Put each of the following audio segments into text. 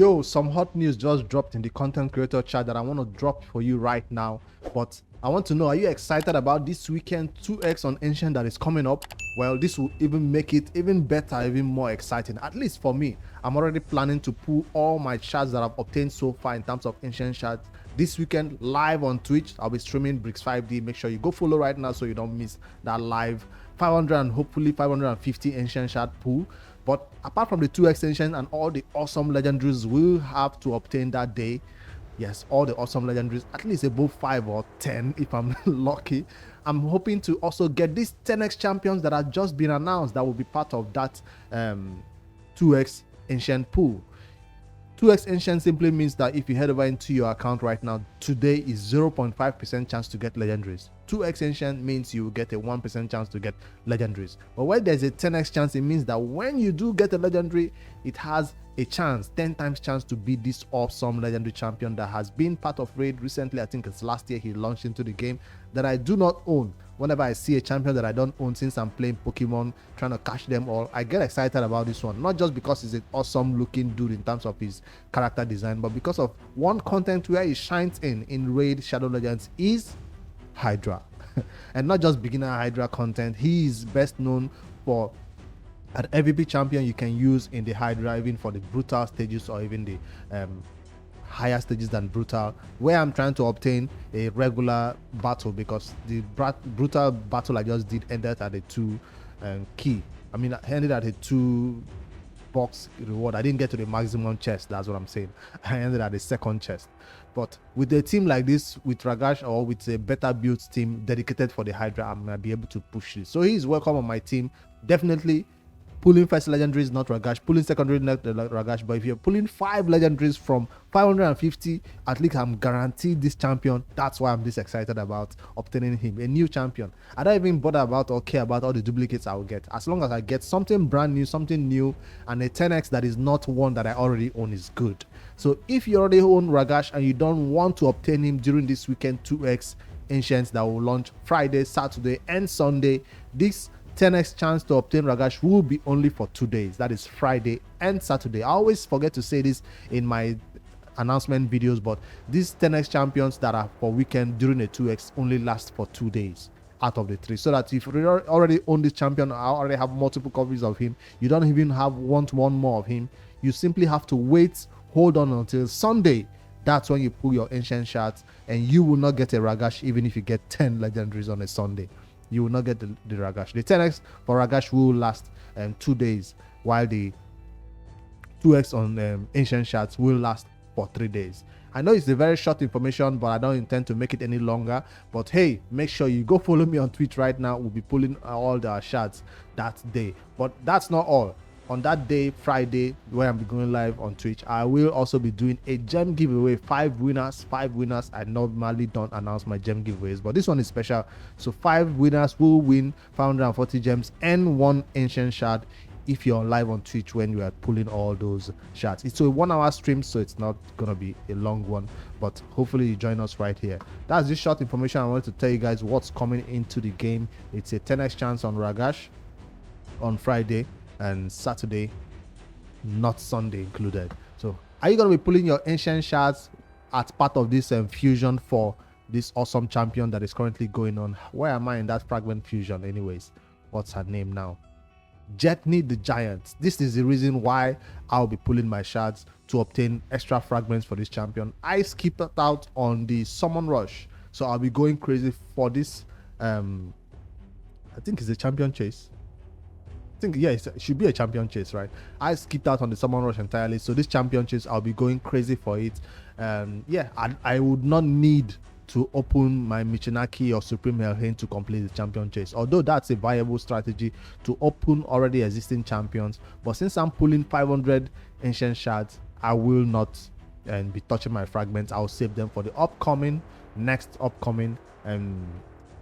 Yo, some hot news just dropped in the content creator chat that I want to drop for you right now. But I want to know, are you excited about this weekend 2x on Ancient that is coming up? Well, this will even make it even better, even more exciting. At least for me, I'm already planning to pull all my shards that I've obtained so far in terms of Ancient shards this weekend live on Twitch. I'll be streaming Bricks 5D. Make sure you go follow right now so you don't miss that live 500 and hopefully 550 Ancient shard pool. But apart from the 2 extensions and all the awesome legendaries we'll have to obtain that day, yes, all the awesome legendaries, at least above 5 or 10 if I'm lucky, I'm hoping to also get these 10x champions that have just been announced that will be part of that 2x ancient pool. 2x ancient simply means that if you head over into your account right now, today is 0.5% chance to get legendaries. 2x ancient means you will get a 1% chance to get legendaries. But when there's a 10x chance, it means that when you do get a legendary, it has a chance, 10 times chance to be this awesome legendary champion that has been part of raid recently. I think it's last year he launched into the game, that I do not own. Whenever I see a champion that I don't own since I'm playing Pokemon, trying to catch them all, I get excited about this one. Not just because he's an awesome looking dude in terms of his character design, but because of one content where he shines in Raid Shadow Legends is Hydra. And not just beginner Hydra content. He is best known for an MVP champion you can use in the Hydra, even for the brutal stages or even the higher stages than brutal, where I'm trying to obtain a regular battle, because the brutal battle I just did ended at a 2 key. I mean, I ended at a 2 box reward. I didn't get to the maximum chest. That's what I'm saying. I ended at the second chest. But with a team like this, with Ragash or with a better built team dedicated for the Hydra, I'm gonna be able to push this. So he's welcome on my team. Definitely pulling first legendaries, not Ragash. Pulling secondary, not Ragash. But if you're pulling 5 legendaries from 550, at least I'm guaranteed this champion. That's why I'm this excited about obtaining him, a new champion. I don't even bother about or care about all the duplicates I will get. As long as I get something brand new, something new, and a 10x that is not one that I already own is good. So if you already own Ragash and you don't want to obtain him during this weekend 2x Ancients that will launch Friday, Saturday, and Sunday, this 10x chance to obtain Ragash will be only for 2 days. That is Friday and Saturday. I always forget to say this in my announcement videos, but these 10x champions that are for weekend during a 2x only last for 2 days out of the 3. So that if you already own this champion, I already have multiple copies of him, you don't even want one more of him, you simply have to wait, hold on until Sunday. That's when you pull your ancient shards, and you will not get a Ragash even if you get 10 legendaries on a Sunday. You will not get the Ragash. The 10x for Ragash will last 2 days, while the 2x on ancient shards will last for 3 days. I know it's a very short information, but I don't intend to make it any longer. But hey, make sure you go follow me on Twitch right now. We'll be pulling all the shards that day. But that's not all. On that day, Friday, where I'm going live on Twitch, I will also be doing a gem giveaway. 5 winners. I normally don't announce my gem giveaways, but this one is special. So 5 winners will win 540 gems and 1 ancient shard if you're live on Twitch when you are pulling all those shards. It's a 1-hour stream, so it's not gonna be a long one, but hopefully you join us right here. That's just short information. I wanted to tell you guys what's coming into the game. It's a 10x chance on Ragash on Friday and Saturday, not Sunday included. So are you going to be pulling your ancient shards as part of this fusion for this awesome champion that is currently going on? Where am I in that fragment fusion anyways? What's her name now? Jetney the Giant. This is the reason why I'll be pulling my shards, to obtain extra fragments for this champion. I skipped out on the summon rush, so I'll be going crazy for this. I think it's a champion chase. Yeah, it should be a champion chase, right? I skipped out on the summon rush entirely, so this champion chase, I'll be going crazy for it. Yeah, I would not need to open my Michinaki or Supreme Helheim to complete the champion chase, although that's a viable strategy to open already existing champions. But since I'm pulling 500 ancient shards, I will not be touching my fragments. I'll save them for the next upcoming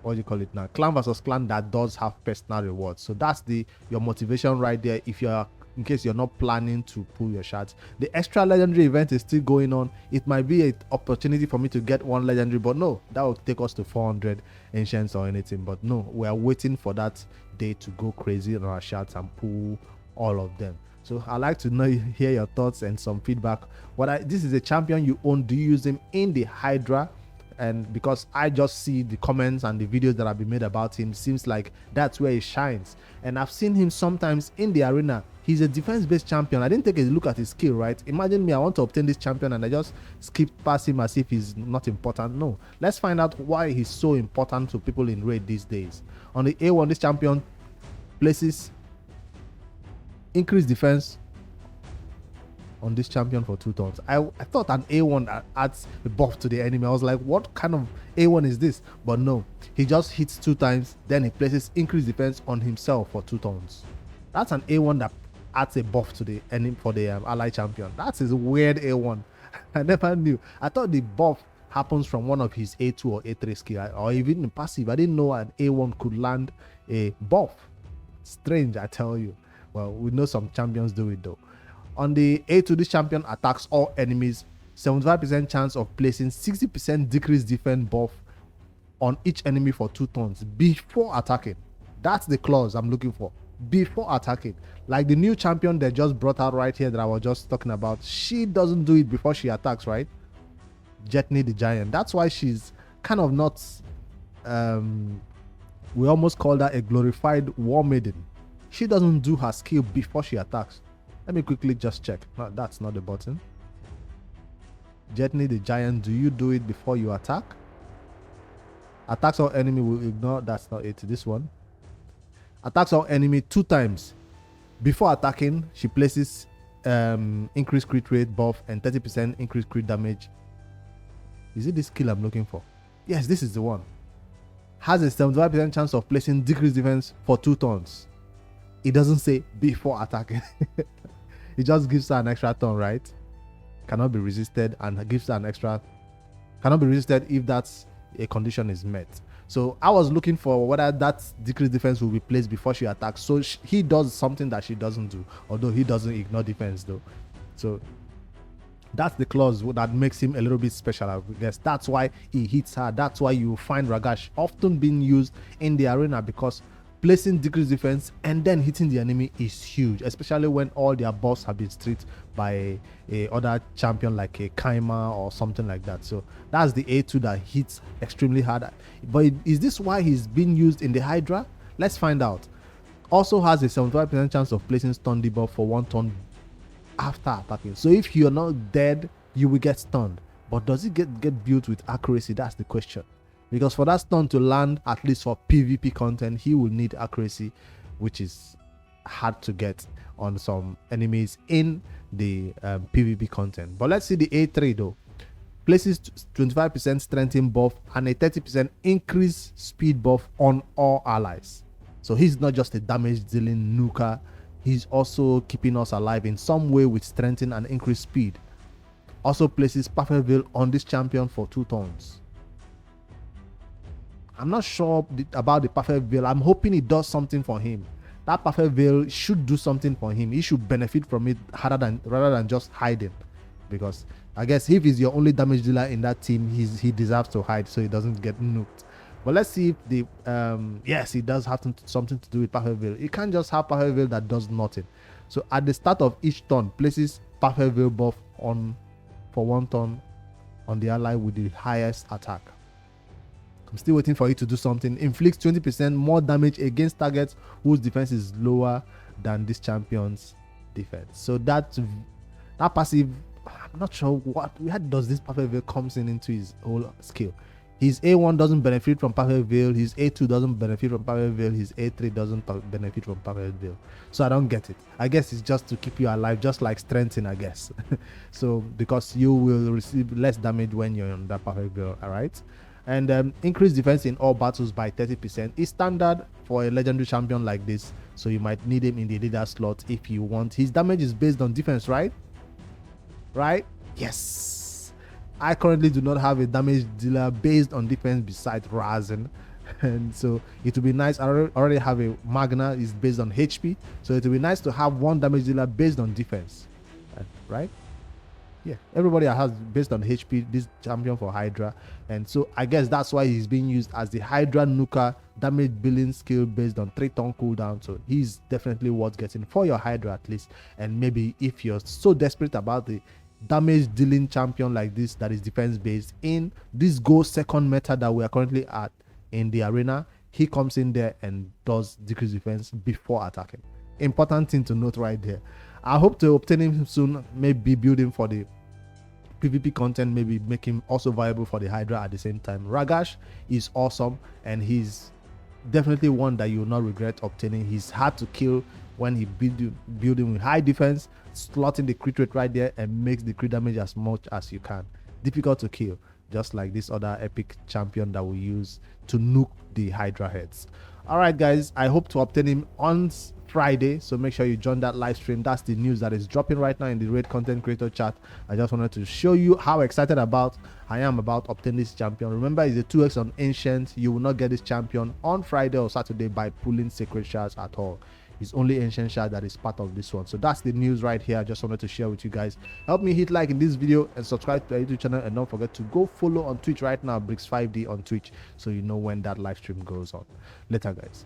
what do you call it now, clan versus clan that does have personal rewards. So that's your motivation right there. If you're, in case you're not planning to pull your shards, the extra legendary event is still going on. It might be an opportunity for me to get 1 legendary, but no, that will take us to 400 ancients or anything. But no, we are waiting for that day to go crazy on our shards and pull all of them. So I'd like to know, hear your thoughts and some feedback. This is a champion you own. Do you use him in the Hydra? And because I just see the comments and the videos that have been made about him, seems like that's where he shines. And I've seen him sometimes in the arena. He's a defense-based champion. I didn't take a look at his skill, right? Imagine me, I want to obtain this champion and I just skip past him as if he's not important. No. Let's find out why he's so important to people in raid these days. On the A1, this champion places increased defense on this champion for 2 turns. I thought an A1 adds a buff to the enemy. I was like, what kind of A1 is this? But no, he just hits 2 times, then he places increased defense on himself for 2 turns. That's an A1 that adds a buff to the enemy for the ally champion. That's his weird A1. I never knew. I thought the buff happens from one of his A2 or A3 skill, or even in passive. I didn't know an A1 could land a buff. Strange, I tell you. Well, we know some champions do it though. On the A2, this champion attacks all enemies. 75% chance of placing 60% decreased defense buff on each enemy for 2 turns before attacking. That's the clause I'm looking for. Before attacking. Like the new champion they just brought out right here that I was just talking about. She doesn't do it before she attacks, right? Jetney the Giant. That's why she's kind of not... we almost call her a glorified war maiden. She doesn't do her skill before she attacks. Let me quickly just check. No, that's not the button. Jetney the Giant, do you do it before you attack? Attacks all enemy will ignore. That's not it. This one. Attacks all enemy 2 times. Before attacking, she places increased crit rate buff and 30% increased crit damage. Is it this skill I'm looking for? Yes, this is the one. Has a 75% chance of placing decreased defense for 2 turns. It doesn't say before attacking. It just gives her an extra turn, right? Cannot be resisted, and gives her an extra. Cannot be resisted if that's a condition is met. So I was looking for whether that decreased defense will be placed before she attacks. So he does something that she doesn't do, although he doesn't ignore defense though. So that's the clause that makes him a little bit special, I guess. That's why he hits her. That's why you find Ragash often being used in the arena, because placing decreased defense and then hitting the enemy is huge, especially when all their buffs have been stripped by a other champion like a Kaima or something like that. So that's the A2 that hits extremely hard. But is this why he's being used in the Hydra? Let's find out. Also has a 75% chance of placing stun debuff for 1 turn after attacking. So if you're not dead, you will get stunned. But does it get built with accuracy? That's the question. Because for that stun to land, at least for PvP content, he will need accuracy, which is hard to get on some enemies in the PvP content. But let's see the A3 though. Places 25% strengthening buff and a 30% increase speed buff on all allies. So he's not just a damage dealing nuker, he's also keeping us alive in some way with strengthening and increased speed. Also places Perfect Veil on this champion for 2 turns. I'm not sure about the Perfect Veil. I'm hoping it does something for him. That Perfect Veil should do something for him. He should benefit from it rather than just hiding. Because I guess if he's your only damage dealer in that team, he deserves to hide so he doesn't get nuked. But let's see if the yes, it does have something to do with Perfect Veil. You can't just have Perfect Veil that does nothing. So at the start of each turn, places Perfect Veil buff on for 1 turn on the ally with the highest attack. I'm still waiting for it to do something. Inflicts 20% more damage against targets whose defense is lower than this champion's defense. So that passive, I'm not sure where does this Perfect Veil comes into his whole skill. His A1 doesn't benefit from Perfect Veil. His A2 doesn't benefit from Perfect Veil. His A3 doesn't benefit from Perfect Veil. So I don't get it. I guess it's just to keep you alive, just like strengthening, I guess. So because you will receive less damage when you're on that Perfect Veil, all right? And increase defense in all battles by 30% is standard for a legendary champion like this. So you might need him in the leader slot if you want. His damage is based on defense, right? Right? Yes. I currently do not have a damage dealer based on defense besides Razen. And so it would be nice. I already have a Magna is based on HP. So it would be nice to have one damage dealer based on defense. Right? Yeah, everybody has based on HP this champion for Hydra, and so I guess that's why he's being used as the Hydra Nuka damage dealing skill based on 3-turn cooldown. So he's definitely worth getting for your Hydra at least. And maybe if you're so desperate about the damage dealing champion like this that is defense based in this go second meta that we are currently at in the arena, he comes in there and does decrease defense before attacking. Important thing to note right there. I hope to obtain him soon, maybe building for the PvP content, maybe make him also viable for the Hydra at the same time. Ragash is awesome, and he's definitely one that you will not regret obtaining. He's hard to kill when he building with high defense, slotting the crit rate right there, and makes the crit damage as much as you can. Difficult to kill, just like this other epic champion that we use to nuke the Hydra heads. All right, guys, I hope to obtain him on Friday, so make sure you join that live stream. That's the news that is dropping right now in the Raid content creator chat. I just wanted to show you how excited I am about obtaining this champion. Remember, it's a 2x on ancient. You will not get this champion on Friday or Saturday by pulling sacred shards at all. It's only ancient shard that is part of this one. So that's the news right here. I just wanted to share with you guys. Help me hit like in this video and subscribe to our YouTube channel, and don't forget to go follow on Twitch right now, Bricks5D on Twitch, so you know when that live stream goes on. Later, guys.